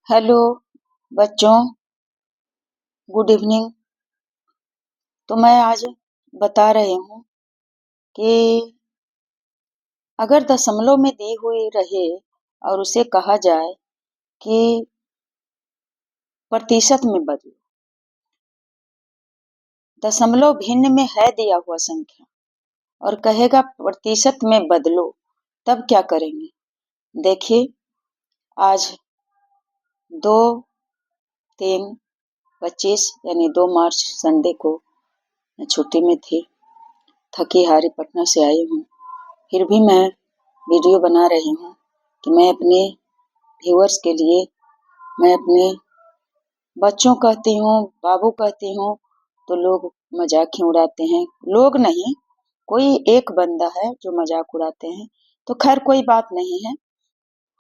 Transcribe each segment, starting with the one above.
Hello बच्चों, good evening. तो मैं आज बता रही हूँ कि अगर दशमलव में दी हुई रहे और उसे कहा जाए कि प्रतिशत में बदलो। दशमलव भिन्न में है दिया हुआ संख्या और कहेगा प्रतिशत में बदलो, तब क्या करेंगे? देखिए, आज 2/3/25 यानी 2 मार्च संडे को मैं छुट्टी में थी, थकी हारी पटना से आई हूँ। फिर भी मैं वीडियो बना रही हूँ कि मैं अपने व्यूअर्स के लिए, मैं अपने बच्चों कहती हूँ, बाबू कहती हूँ, तो लोग मजाक ही उड़ाते हैं। लोग नहीं, कोई एक बंदा है जो मजाक उड़ाते हैं। तो खैर कोई बात नहीं है,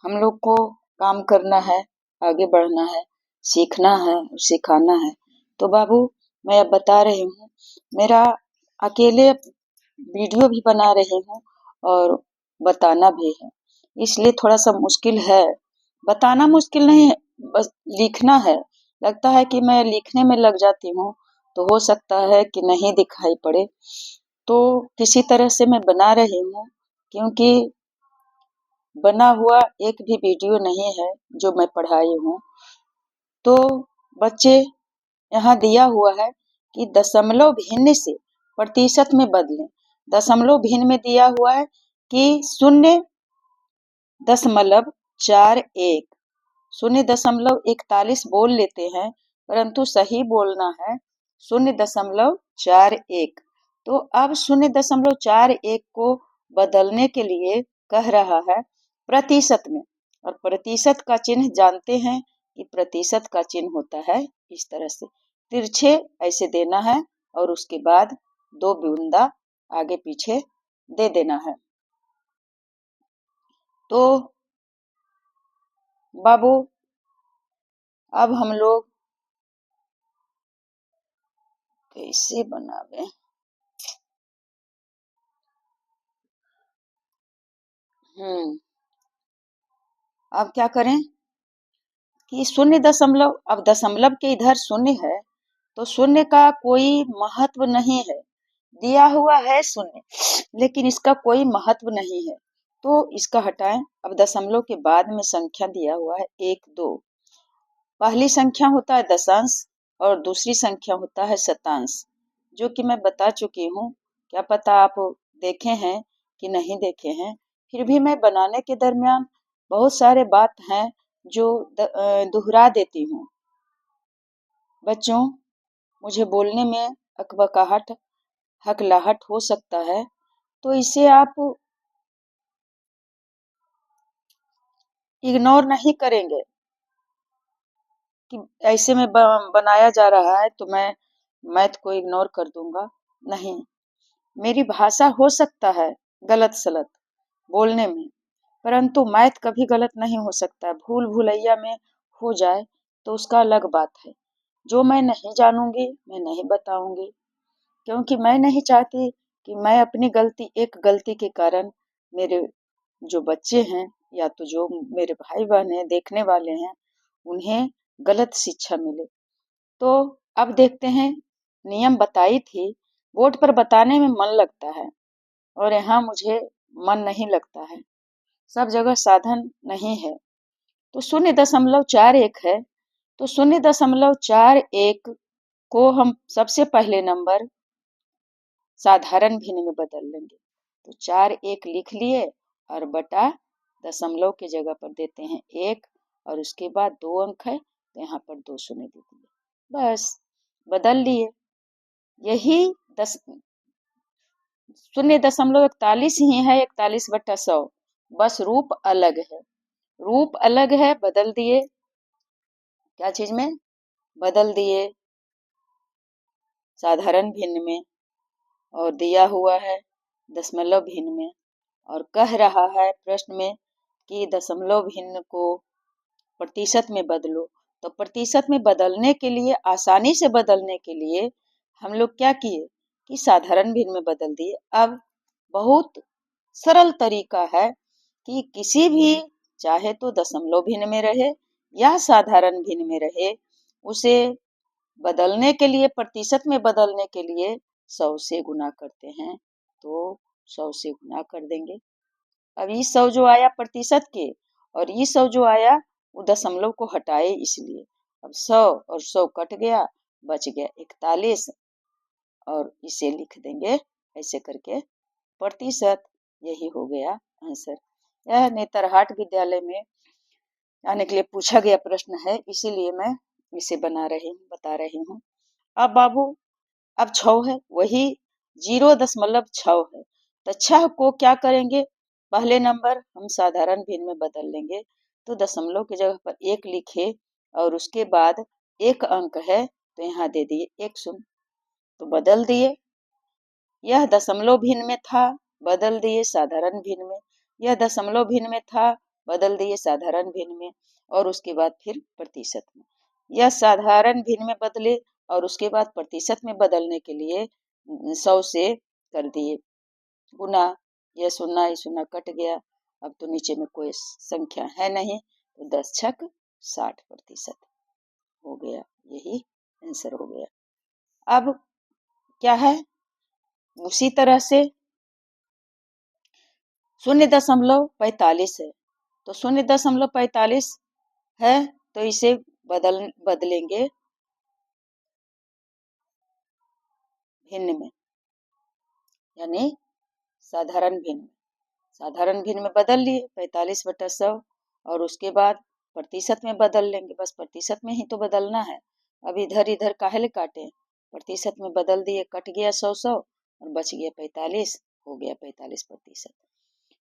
हम लोग को काम करना है, आगे बढ़ना है, सीखना है, सिखाना है। तो बाबू, मैं अब बता रही हूँ, मेरा अकेले वीडियो भी बना रही हूँ और बताना भी है, इसलिए थोड़ा सा मुश्किल है। बताना मुश्किल नहीं है, बस लिखना है। लगता है कि मैं लिखने में लग जाती हूँ तो हो सकता है कि नहीं दिखाई पड़े। तो किसी तरह से मैं बना रही हूँ, क्योंकि बना हुआ एक भी वीडियो नहीं है जो मैं पढ़ाई हूँ। तो बच्चे, यहाँ दिया हुआ है कि दशमलव भिन्न से प्रतिशत में बदलें। दशमलव भिन्न में दिया हुआ है कि 0.41, 0.41 बोल लेते हैं, परंतु सही बोलना है 0.41। तो अब 0.41 को बदलने के लिए कह रहा है प्रतिशत में, और प्रतिशत का चिन्ह जानते हैं कि प्रतिशत का चिन्ह होता है इस तरह से, तिरछे ऐसे देना है और उसके बाद 2 बूंदा आगे पीछे दे देना है। तो बाबू, अब हम लोग कैसे बनावे? अब क्या करें कि 0. अब दशमलव के इधर शून्य है, तो शून्य का कोई महत्व नहीं है। दिया हुआ है शून्य, लेकिन इसका कोई महत्व नहीं है, तो इसका हटाएं। अब दशमलव के बाद में संख्या दिया हुआ है 1, 2। पहली संख्या होता है दशांश और दूसरी संख्या होता है शतांश, जो कि मैं बता चुकी हूँ। क्या पता आप देखे हैं कि नहीं देखे हैं, फिर भी मैं बनाने के दरमियान बहुत सारे बात हैं जो दोहरा देती हूँ। बच्चों, मुझे बोलने में अकबकाहट, हकलाहट हो सकता है, तो इसे आप इग्नोर नहीं करेंगे कि ऐसे में बनाया जा रहा है तो मैं मैथ को इग्नोर कर दूंगा। नहीं, मेरी भाषा हो सकता है गलत सलत बोलने में, परंतु मैथ कभी गलत नहीं हो सकता। भूल भुलैया में हो जाए तो उसका अलग बात है। जो मैं नहीं जानूंगी मैं नहीं बताऊंगी, क्योंकि मैं नहीं चाहती कि मैं अपनी गलती, एक गलती के कारण मेरे जो बच्चे हैं या तो जो मेरे भाई बहन हैं, देखने वाले हैं, उन्हें गलत शिक्षा मिले। तो अब देखते हैं, नियम बताई थी, बोर्ड पर बताने में मन लगता है और यहाँ मुझे मन नहीं लगता है, सब जगह साधन नहीं है। तो 0.41 है, तो 0.41 को हम सबसे पहले नंबर साधारण भिन्न में बदल लेंगे। तो 4 1 लिख लिए और बटा दशमलव की जगह पर देते हैं 1, और उसके बाद 2 अंक है तो यहाँ पर 2 शून्य दे दिए, बस बदल लिए। यही 0.41 ही है, 41/100, बस रूप अलग है। रूप अलग है, बदल दिए। क्या चीज में बदल दिए? साधारण भिन्न में, और दिया हुआ है दशमलव भिन्न में, और कह रहा है प्रश्न में कि दशमलव भिन्न को प्रतिशत में बदलो। तो प्रतिशत में बदलने के लिए, आसानी से बदलने के लिए हम लोग क्या किए कि साधारण भिन्न में बदल दिए। अब बहुत सरल तरीका है कि किसी भी, चाहे तो दशमलव भिन्न में रहे या साधारण भिन्न में रहे, उसे बदलने के लिए, प्रतिशत में बदलने के लिए 100 से गुना करते हैं, तो 100 से गुना कर देंगे। अब ये 100 जो आया प्रतिशत के, और ये 100 जो आया वो दशमलव को हटाए इसलिए। अब 100 और 100 कट गया, बच गया 41, और इसे लिख देंगे ऐसे करके प्रतिशत। यही हो गया आंसर। यह नेतरहाट विद्यालय में आने के लिए पूछा गया प्रश्न है, इसीलिए मैं इसे बता रही हूँ। अब बाबू, अब 6 है, वही 0.6 है, तो 6 को क्या करेंगे, पहले नंबर हम साधारण भिन्न में बदल लेंगे, तो दशमलव की जगह पर 1 लिखे, और उसके बाद एक अंक है तो यहाँ दे दिए 1 शून्य, तो बदल दिए। यह दशमलव भिन्न में था, बदल दिए साधारण भिन्न में। यह दशमलव भिन्न में था, बदल दिए साधारण भिन्न में, और उसके बाद फिर प्रतिशत में। यह साधारण भिन्न में बदले, और उसके बाद प्रतिशत में बदलने के लिए 100 से कर दिए गुना। यह शून्य शून्य कट गया, अब तो नीचे में कोई संख्या है नहीं, तो 10 छक 60% हो गया। यही आंसर हो गया। अब क्या है, उसी तरह से 0.45 है, तो 0.45 है, तो इसे बदलेंगे भिन्न में, यानी साधारण भिन्न। साधारण भिन्न में बदल लिए 45/100, और उसके बाद प्रतिशत में बदल लेंगे, बस प्रतिशत में ही तो बदलना है। अब इधर इधर काहे काटे, प्रतिशत में बदल दिए, कट गया 100 और बच गया 45, हो गया 45%।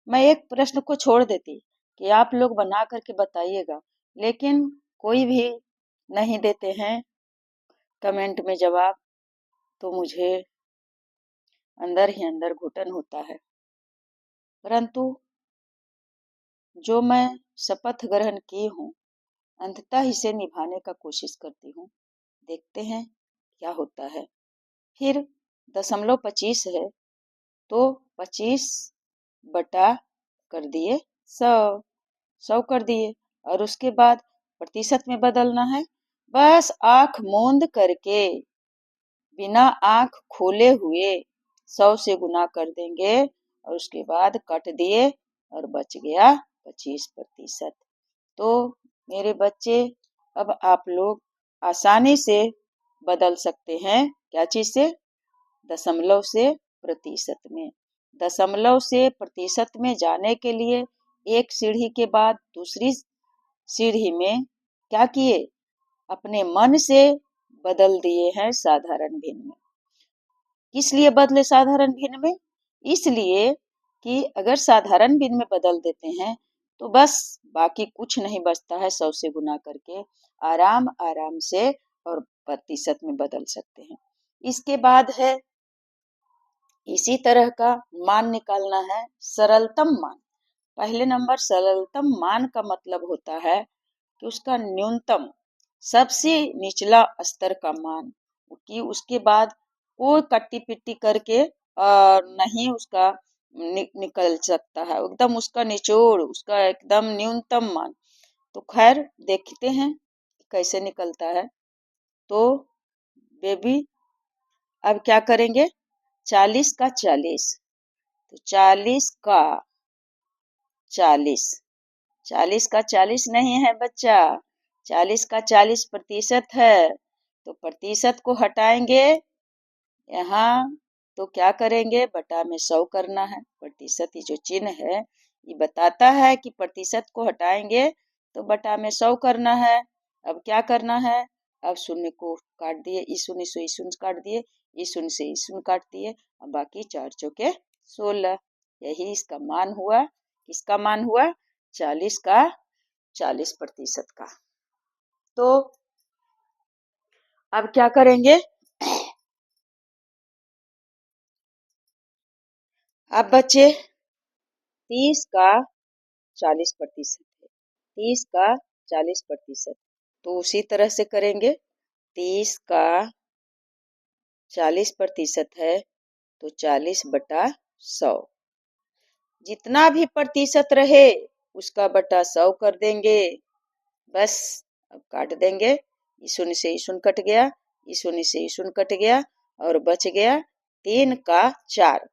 मैं एक प्रश्न को छोड़ देती कि आप लोग बना करके बताइएगा, लेकिन कोई भी नहीं देते हैं कमेंट में जवाब, तो मुझे अंदर ही अंदर घुटन होता है। परंतु जो मैं शपथ ग्रहण की हूँ, अंततः इसे निभाने का कोशिश करती हूँ। देखते हैं क्या होता है। फिर 0.25 है, तो 25 बटा कर दिए 100 कर दिए, और उसके बाद प्रतिशत में बदलना है। बस आंख मूंद करके, बिना आंख खोले हुए 100 से गुना कर देंगे, और उसके बाद कट दिए, और बच गया 25%। तो मेरे बच्चे, अब आप लोग आसानी से बदल सकते हैं, क्या चीज से, दशमलव से प्रतिशत में। दशमलव से प्रतिशत में जाने के लिए एक सीढ़ी के बाद दूसरी सीढ़ी में क्या किए, अपने मन से बदल दिए हैं साधारण भिन्न में। किस लिए बदले साधारण भिन्न में, इसलिए कि अगर साधारण भिन्न में बदल देते हैं तो बस बाकी कुछ नहीं बचता है, 100 से गुना करके आराम आराम से और प्रतिशत में बदल सकते हैं। इसके बाद है, इसी तरह का मान निकालना है, सरलतम मान। पहले नंबर सरलतम मान का मतलब होता है कि उसका न्यूनतम, सबसे निचला स्तर का मान, कि उसके बाद कोई कट्टी पिट्टी करके नहीं उसका निकल सकता है, एकदम उसका निचोड़, उसका एकदम न्यूनतम मान। तो खैर देखते हैं कैसे निकलता है। तो बेबी, अब क्या करेंगे, 40 का 40, तो 40 का 40, 40 का 40 नहीं है बच्चा, 40 का 40% है, तो प्रतिशत को हटाएंगे यहाँ, तो क्या करेंगे, बटा में 100 करना है। प्रतिशत ये जो चिन्ह है ये बताता है कि प्रतिशत को हटाएंगे तो बटा में 100 करना है। अब क्या करना है, अब शून्य को काट दिए, इस शून्य से इस शून्य काट दिए, इस शून्य से इस शून्य काट दिए, अब बाकी 4 चौके 16। यही इसका मान हुआ, किसका मान हुआ, 40 का 40% का। तो अब क्या करेंगे, अब बच्चे 30 का 40% है, 30 का 40%, तो उसी तरह से करेंगे। 30 का 40% है, तो 40/100, जितना भी प्रतिशत रहे उसका बटा 100 कर देंगे। बस अब काट देंगे। ये शून्य से ये शून्य कट गया, ये शून्य से ये शून्य कट गया और बच गया 3 का 4।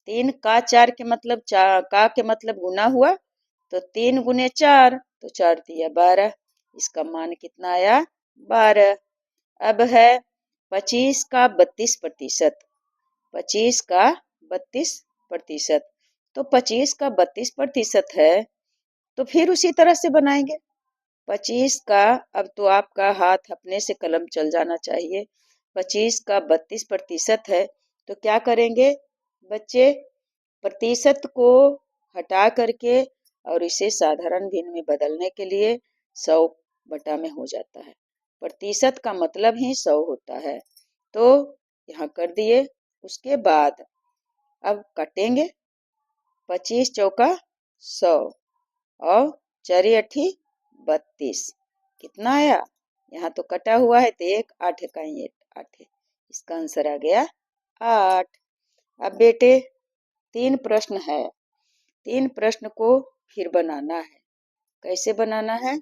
3 का 4 के मतलब का के मतलब गुना हुआ, तो 3 गुने 4 तो 4 दिया 12। इसका मान कितना आया? 12। अब है 25 का 32%। 25 का 32%, तो 25 का 32% है, तो फिर उसी तरह से बनाएंगे। 25 का, अब तो आपका हाथ अपने से कलम चल जाना चाहिए। 25 का 32% है, तो क्या करेंगे बच्चे? प्रतिशत को हटा करके और इसे साधारण भिन्न में बदलने के लिए 100 बटा में हो जाता है। प्रतिशत का मतलब ही 100 होता है, तो यहाँ कर दिए। उसके बाद अब काटेंगे। 25 चौका 100 और 4 अठी 32। कितना आया? यहाँ तो कटा हुआ है तो 1 8 का 8 है। इसका आंसर आ गया 8। अब बेटे 3 प्रश्न है। 3 प्रश्न को फिर बनाना है। कैसे बनाना है?